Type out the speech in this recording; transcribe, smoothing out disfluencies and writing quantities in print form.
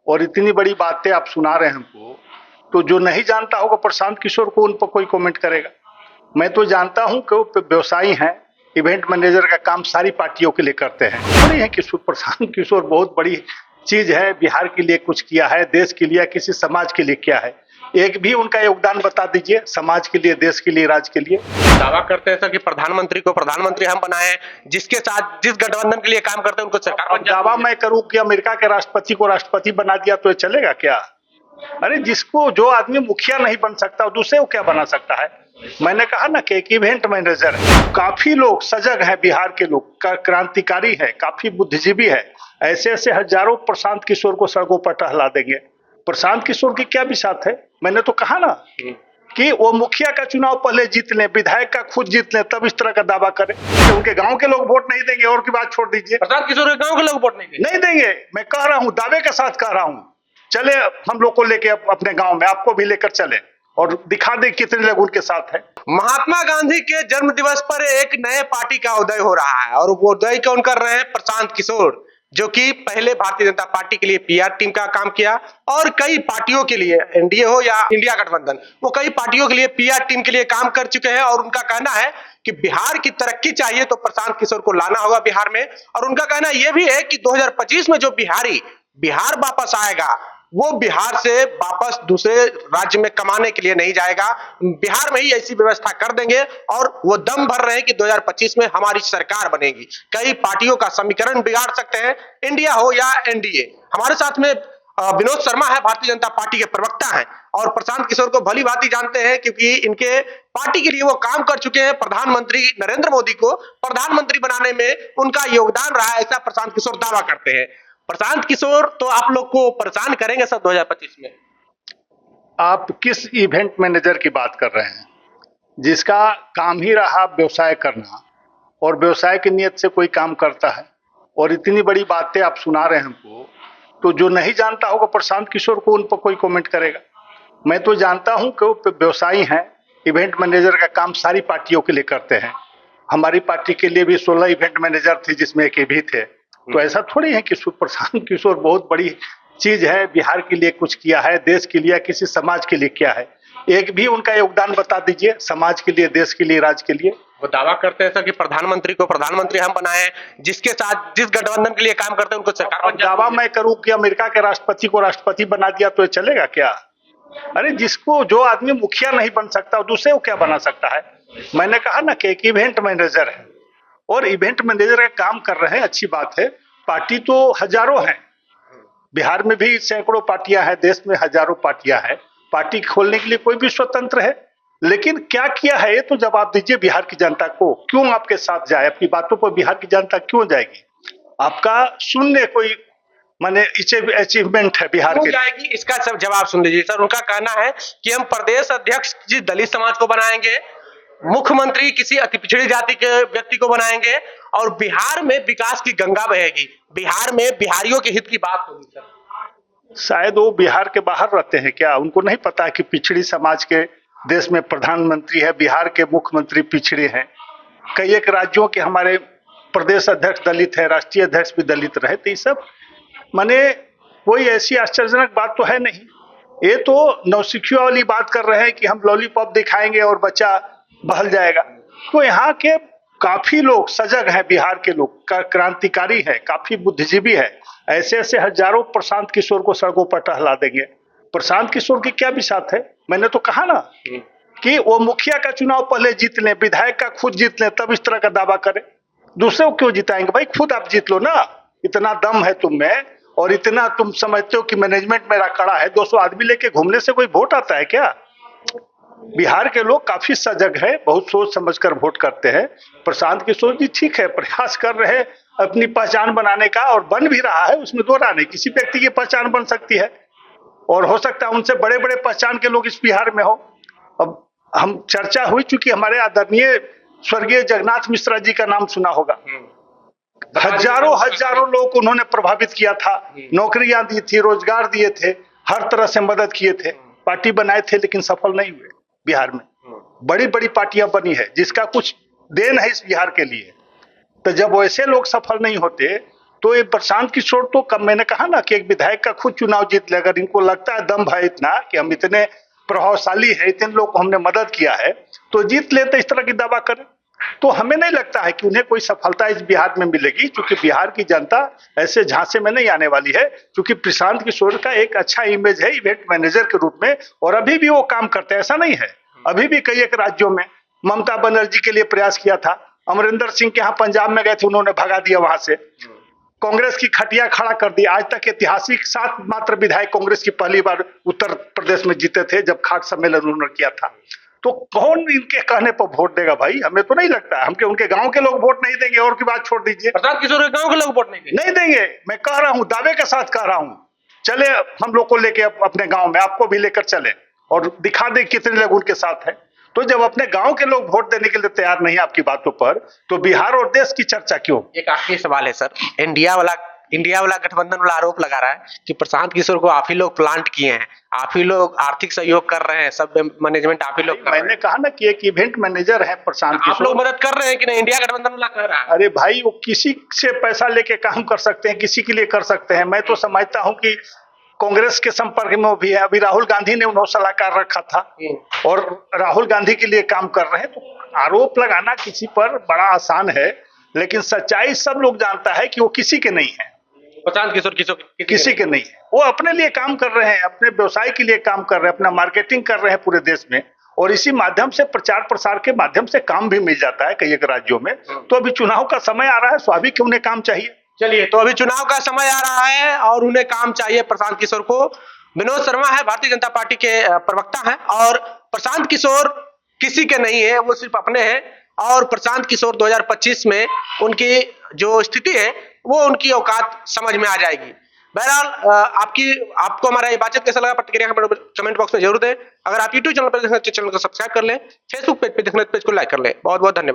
और इतनी बड़ी बातें आप सुना रहे हैं हमको, तो जो नहीं जानता होगा प्रशांत किशोर को, उन पर कोई कमेंट करेगा? मैं तो जानता हूं कि वो व्यवसायी हैं, इवेंट मैनेजर का काम सारी पार्टियों के लिए करते हैं। थोड़ी है कि प्रशांत किशोर बहुत बड़ी चीज है, बिहार के लिए कुछ किया है, देश के लिए, किसी समाज के लिए क्या है? एक भी उनका योगदान बता दीजिए, समाज के लिए, देश के लिए, राज्य के लिए। दावा करते हैं सर कि प्रधानमंत्री को प्रधानमंत्री हम बनाए हैं, जिसके साथ जिस गठबंधन के लिए काम करते हैं उनको सरकार। दावा मैं करूं कि अमेरिका के राष्ट्रपति को राष्ट्रपति बना दिया तो ये चलेगा क्या? अरे जिसको, जो आदमी मुखिया नहीं बन सकता दूसरे को क्या बना सकता है? मैंने कहा ना कि एक इवेंट मैनेजर है। काफी लोग सजग हैं, बिहार के लोग क्रांतिकारी है, काफी बुद्धिजीवी है। ऐसे ऐसे हजारों प्रशांत किशोर को सड़कों पर टहला देंगे। प्रशांत किशोर की क्या बिसात है? मैंने तो कहा ना कि वो मुखिया का चुनाव पहले जीत लें, विधायक का खुद जीत लें, तब इस तरह का दावा करें। तो उनके गांव के लोग वोट नहीं देंगे, और की बात छोड़ दीजिए। प्रशांत किशोर के गांव के लोग वोट नहीं देंगे। मैं कह रहा हूँ, दावे के साथ कह रहा हूँ। चले हम लोग को लेके अपने गांव में, आपको भी लेकर चले और दिखा दे कितने लोग उनके साथ है। महात्मा गांधी के जन्म दिवस पर एक नए पार्टी का उदय हो रहा है, और वो उदय कौन कर रहे हैं? प्रशांत किशोर, जो कि पहले भारतीय जनता पार्टी के लिए पीआर टीम का काम किया, और कई पार्टियों के लिए, एनडीए हो या इंडिया गठबंधन, वो कई पार्टियों के लिए पीआर टीम के लिए काम कर चुके हैं। और उनका कहना है कि बिहार की तरक्की चाहिए तो प्रशांत किशोर को लाना होगा बिहार में। और उनका कहना यह भी है कि 2025 में जो बिहार वापस आएगा, वो बिहार से वापस दूसरे राज्य में कमाने के लिए नहीं जाएगा, बिहार में ही ऐसी व्यवस्था कर देंगे। और वो दम भर रहे हैं कि 2025 में हमारी सरकार बनेगी। कई पार्टियों का समीकरण बिगाड़ सकते हैं, इंडिया हो या एनडीए। हमारे साथ में विनोद शर्मा है, भारतीय जनता पार्टी के प्रवक्ता हैं, और प्रशांत किशोर को भली भांति जानते हैं, क्योंकि इनके पार्टी के लिए वो काम कर चुके हैं। प्रधानमंत्री नरेंद्र मोदी को प्रधानमंत्री बनाने में उनका योगदान रहा है, ऐसा प्रशांत किशोर दावा करते हैं। प्रशांत किशोर तो आप लोग को परेशान करेंगे सर 2025 में। आप किस इवेंट मैनेजर की बात कर रहे हैं, जिसका काम ही रहा व्यवसाय करना, और व्यवसाय की नियत से कोई काम करता है? और इतनी बड़ी बातें आप सुना रहे हैं हमको, तो जो नहीं जानता होगा प्रशांत किशोर को, उन पर कोई कमेंट करेगा? मैं तो जानता हूं कि वो व्यवसायी हैं, इवेंट मैनेजर का काम सारी पार्टियों के लिए करते हैं। हमारी पार्टी के लिए भी 16 इवेंट मैनेजर थे, जिसमें एक भी थे। तो ऐसा थोड़ी है कि प्रशांत किशोर बहुत बड़ी चीज है, बिहार के लिए कुछ किया है, देश के लिए, किसी समाज के लिए क्या है? एक भी उनका योगदान बता दीजिए, समाज के लिए, देश के लिए, राज्य के लिए। वो दावा करते हैं सर कि प्रधानमंत्री को प्रधानमंत्री हम बनाए हैं, जिसके साथ जिस गठबंधन के लिए काम करते हैं उनको सरकार। दावा मैं करूं कि अमेरिका के राष्ट्रपति को राष्ट्रपति बना दिया तो ये चलेगा क्या? अरे जिसको, जो आदमी मुखिया नहीं बन सकता दूसरे को क्या बना सकता है? मैंने कहा ना कि एक इवेंट मैनेजर है, और इवेंट मैनेजर का काम कर रहे हैं, अच्छी बात है। पार्टी तो हजारों हैं, बिहार में भी सैकड़ों पार्टियां हैं, देश में हजारों पार्टियां हैं। पार्टी खोलने के लिए कोई भी स्वतंत्र है, लेकिन क्या किया है ये तो जवाब दीजिए बिहार की जनता को। क्यों आपके साथ जाए? आपकी बातों पर बिहार की जनता क्यों जाएगी? आपका शून्य कोई माने अचीवमेंट है बिहार के जाएगी, इसका सब जवाब सुन लीजिए सर। उनका कहना है कि हम प्रदेश अध्यक्ष किसी दलित समाज को बनाएंगे, मुख्यमंत्री किसी अति पिछड़ी जाति के व्यक्ति को बनाएंगे, और बिहार में विकास की गंगा बहेगी, बिहार में बिहारियों के हित की बात होगी सर। शायद वो बिहार के बाहर रहते हैं क्या? उनको नहीं पता कि पिछड़ी समाज के देश में प्रधानमंत्री है, बिहार के मुख्यमंत्री पिछड़े हैं। कई एक राज्यों के हमारे प्रदेश अध्यक्ष दलित है, राष्ट्रीय अध्यक्ष भी दलित रहे। तो ये सब माने कोई ऐसी आश्चर्यजनक बात तो है नहीं। ये तो नौसिखिया वाली बात कर रहे हैं कि हम लॉलीपॉप दिखाएंगे और बच्चा बहल जाएगा। तो यहाँ के काफी लोग सजग हैं, बिहार के लोग क्रांतिकारी है, काफी बुद्धिजीवी है। ऐसे ऐसे हजारों प्रशांत किशोर को सड़कों पर टहला देंगे। प्रशांत किशोर की क्या बिसात है? मैंने तो कहा ना कि वो मुखिया का चुनाव पहले जीत लें, विधायक का खुद जीत लें, तब इस तरह का दावा करें। दूसरे को क्यों जिताएंगे? भाई खुद आप जीत लो ना। इतना दम है तुम में, और इतना तुम समझते हो कि मैनेजमेंट मेरा कड़ा है, 200 आदमी लेके घूमने से कोई वोट आता है क्या? बिहार के लोग काफी सजग है, बहुत सोच समझकर वोट करते हैं। प्रशांत किशोर जी ठीक है, प्रयास कर रहे हैं अपनी पहचान बनाने का, और बन भी रहा है, उसमें दो राय नहीं। किसी व्यक्ति की पहचान बन सकती है, और हो सकता है उनसे बड़े बड़े पहचान के लोग इस बिहार में हो। अब हम चर्चा हुई, चूंकि हमारे आदरणीय स्वर्गीय जगन्नाथ मिश्रा जी का नाम सुना होगा। हजारों लोग उन्होंने प्रभावित किया था, नौकरियां दी थी, रोजगार दिए थे, हर तरह से मदद किए थे। पार्टी बनाए थे लेकिन सफल नहीं हुए। बिहार में बड़ी बड़ी पार्टियां बनी है, जिसका कुछ देन है इस बिहार के लिए। तो जब वैसे लोग सफल नहीं होते, तो ये प्रशांत किशोर तो कब मैंने कहा ना कि एक विधायक का खुद चुनाव जीत ले, अगर इनको लगता है दम है इतना कि हम इतने प्रभावशाली है, इतने लोग को हमने मदद किया है, तो जीत लेते इस तरह की दावा करें। तो हमें नहीं लगता है कि उन्हें कोई सफलता इस बिहार में मिलेगी, क्योंकि बिहार की जनता ऐसे झांसे में नहीं आने वाली है, क्योंकि प्रशांत किशोर का एक अच्छा इमेज है इवेंट मैनेजर के रूप में, और अभी भी वो काम करते हैं, ऐसा नहीं है। अभी भी कई एक राज्यों में ममता बनर्जी के लिए प्रयास किया था, अमरिंदर सिंह के यहाँ पंजाब में गए थे, उन्होंने भगा दिया वहां से, कांग्रेस की खटिया खड़ा कर दी। आज तक ऐतिहासिक 7 मात्र विधायक कांग्रेस की पहली बार उत्तर प्रदेश में जीते थे, जब खाट सम्मेलन उन्होंने किया था। तो कौन इनके कहने पर वोट देगा भाई? हमें तो नहीं लगता। हम उनके गांव के लोग वोट नहीं देंगे, और की बात छोड़ दीजिए। प्रशांत किशोर के गांव के लोग वोट नहीं देंगे। मैं कह रहा हूं, दावे के साथ कह रहा हूं, चले हम लोग को लेके अपने गांव में, आपको भी लेकर चले और दिखा दे कितने लोग उनके साथ है। तो जब अपने गांव के लोग वोट देने के लिए तैयार नहीं आपकी बातों पर, तो बिहार और देश की चर्चा क्यों? एक आखिरी सवाल है सर, इंडिया वाला गठबंधन वाला आरोप लगा रहा है कि प्रशांत किशोर को आप ही लोग प्लांट किए हैं, आप ही लोग आर्थिक सहयोग कर रहे हैं, सब मैनेजमेंट आप ही लोग कर रहे हैं। मैंने कहा ना कि एक इवेंट मैनेजर है प्रशांत किशोर। आप लोग मदद कर रहे हैं कि नहीं? इंडिया गठबंधन वाला कह रहा है। अरे भाई, वो किसी से पैसा लेके काम कर सकते हैं, किसी के लिए कर सकते हैं। मैं तो समझता हूं कि कांग्रेस के संपर्क में वो भी है। अभी राहुल गांधी ने उन्हें सलाहकार रखा था और राहुल गांधी के लिए काम कर रहे हैं। तो आरोप लगाना किसी पर बड़ा आसान है, लेकिन सच्चाई सब लोग जानता है कि वो किसी के नहीं है। प्रशांत किशोर किसी के नहीं है। वो अपने लिए काम कर रहे हैं, अपने व्यवसाय के लिए काम कर रहे हैं, अपना मार्केटिंग कर रहे हैं पूरे देश में, और इसी माध्यम से प्रचार प्रसार के माध्यम से काम भी मिल जाता है कई एक राज्यों में। तो अभी चुनाव का समय आ रहा है, स्वाभाविक उन्हें काम चाहिए। चलिए, तो अभी चुनाव का समय आ रहा है और उन्हें काम चाहिए प्रशांत किशोर को। विनोद शर्मा है, भारतीय जनता पार्टी के प्रवक्ता हैं, और प्रशांत किशोर किसी के नहीं है, वो सिर्फ अपने हैं। और प्रशांत किशोर 2025 में उनकी जो स्थिति है वो उनकी औकात समझ में आ जाएगी। बहरहाल आपको हमारा ये बातचीत कैसा लगा, प्रतिक्रिया कमेंट बॉक्स में जरूर दें। अगर आप यूट्यूब चैनल पर देखना चैनल को सब्सक्राइब कर लें, फेसबुक पेज पे देखना पेज को लाइक कर लें। बहुत बहुत धन्यवाद।